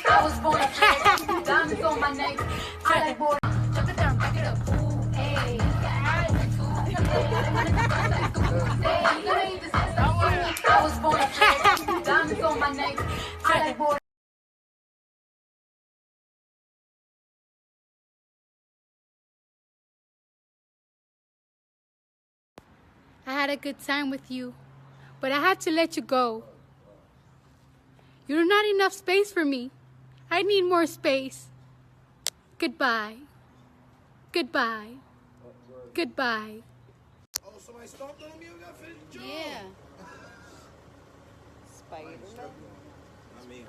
I was born a diamonds on my neck. I like boy. Jump it down, back it up. Hey, I was born a diamonds on my neck. I like boy. I had a good time with you, but I had to let you go. You're not enough space for me. I need more space. Goodbye. Goodbye. Goodbye. Oh, somebody stomped on me. You got finished the job. Yeah. Spider-Man. I mean,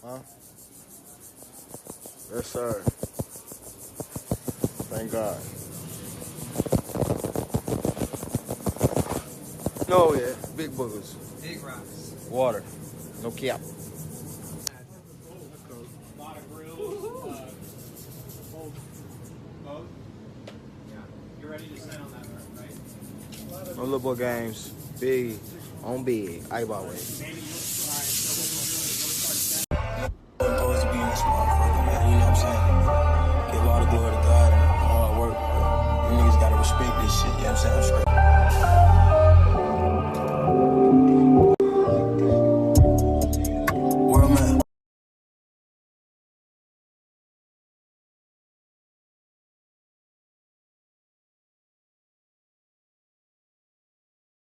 huh? Yes, sir. Thank God. No, yeah, big boogers. Big rocks. Water. No cap. You're ready to sign on that one, right? No little boy games. Big on big. Eyeball way. Maybe you'll